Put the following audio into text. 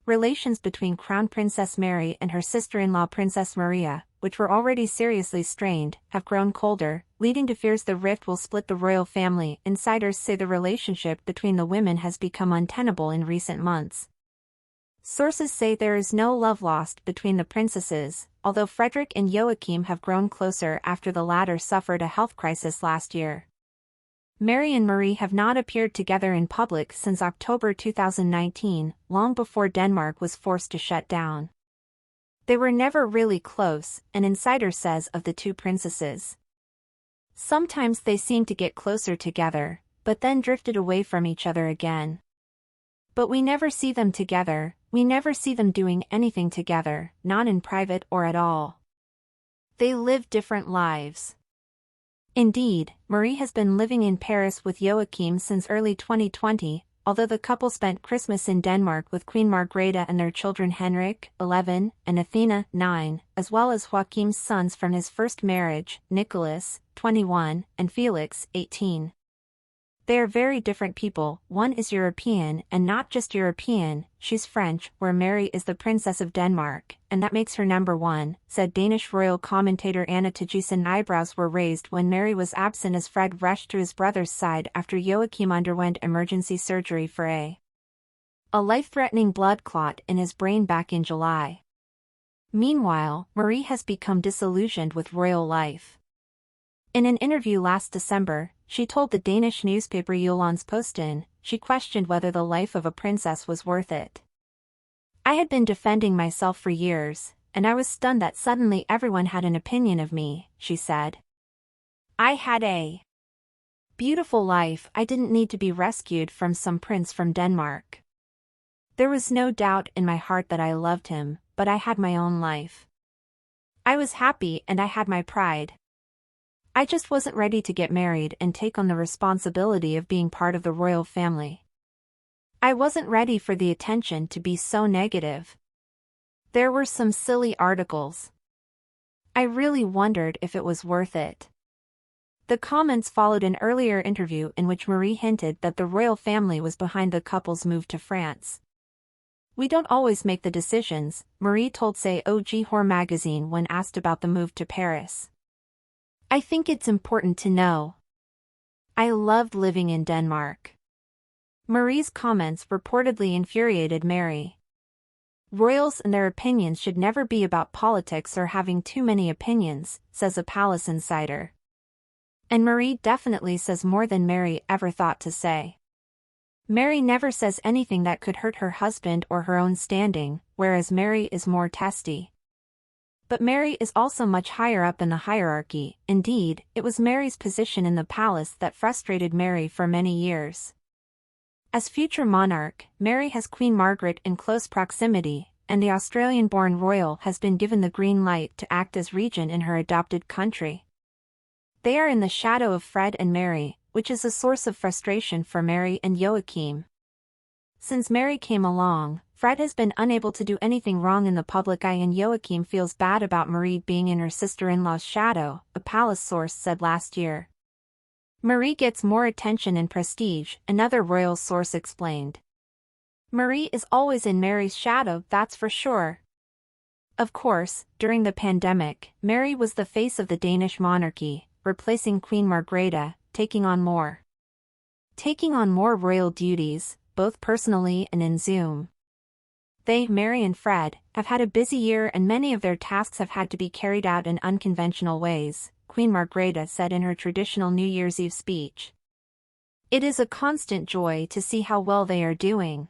Relations between Crown Princess Mary and her sister-in-law Princess Maria, which were already seriously strained, have grown colder, leading to fears the rift will split the royal family. Insiders say the relationship between the women has become untenable in recent months. Sources say there is no love lost between the princesses, although Frederick and Joachim have grown closer after the latter suffered a health crisis last year. Mary and Marie have not appeared together in public since October 2019, long before Denmark was forced to shut down. They were never really close, an insider says of the two princesses. Sometimes they seemed to get closer together, but then drifted away from each other again. But we never see them together, we never see them doing anything together, not in private or at all. They live different lives. Indeed, Marie has been living in Paris with Joachim since early 2020, although the couple spent Christmas in Denmark with Queen Margrethe and their children Henrik, 11, and Athena, 9, as well as Joachim's sons from his first marriage, Nicholas, 21, and Felix, 18. They are very different people. One is European and not just European, she's French, where Mary is the Princess of Denmark, and that makes her number one, said Danish royal commentator Anna Tejisen. Eyebrows were raised when Mary was absent as Fred rushed to his brother's side after Joachim underwent emergency surgery for a life-threatening blood clot in his brain back in July. Meanwhile, Marie has become disillusioned with royal life. In an interview last December, she told the Danish newspaper Jyllands-Posten, she questioned whether the life of a princess was worth it. I had been defending myself for years, and I was stunned that suddenly everyone had an opinion of me, she said. I had a beautiful life. I didn't need to be rescued from some prince from Denmark. There was no doubt in my heart that I loved him, but I had my own life. I was happy and I had my pride. I just wasn't ready to get married and take on the responsibility of being part of the royal family. I wasn't ready for the attention to be so negative. There were some silly articles. I really wondered if it was worth it. The comments followed an earlier interview in which Marie hinted that the royal family was behind the couple's move to France. We don't always make the decisions, Marie told Say OG Horror magazine when asked about the move to Paris. I think it's important to know. I loved living in Denmark. Marie's comments reportedly infuriated Mary. Royals and their opinions should never be about politics or having too many opinions, says a palace insider. And Marie definitely says more than Mary ever thought to say. Mary never says anything that could hurt her husband or her own standing, whereas Mary is more testy. But Mary is also much higher up in the hierarchy. Indeed, it was Mary's position in the palace that frustrated Mary for many years. As future monarch, Mary has Queen Margaret in close proximity, and the Australian-born royal has been given the green light to act as regent in her adopted country. They are in the shadow of Fred and Mary, which is a source of frustration for Mary and Joachim. Since Mary came along, Fred has been unable to do anything wrong in the public eye, and Joachim feels bad about Marie being in her sister-in-law's shadow, a palace source said last year. Marie gets more attention and prestige, another royal source explained. Marie is always in Mary's shadow, that's for sure. Of course, during the pandemic, Mary was the face of the Danish monarchy, replacing Queen Margrethe, taking on more royal duties, both personally and in Zoom. They, Mary and Fred, have had a busy year and many of their tasks have had to be carried out in unconventional ways, Queen Margrethe said in her traditional New Year's Eve speech. It is a constant joy to see how well they are doing.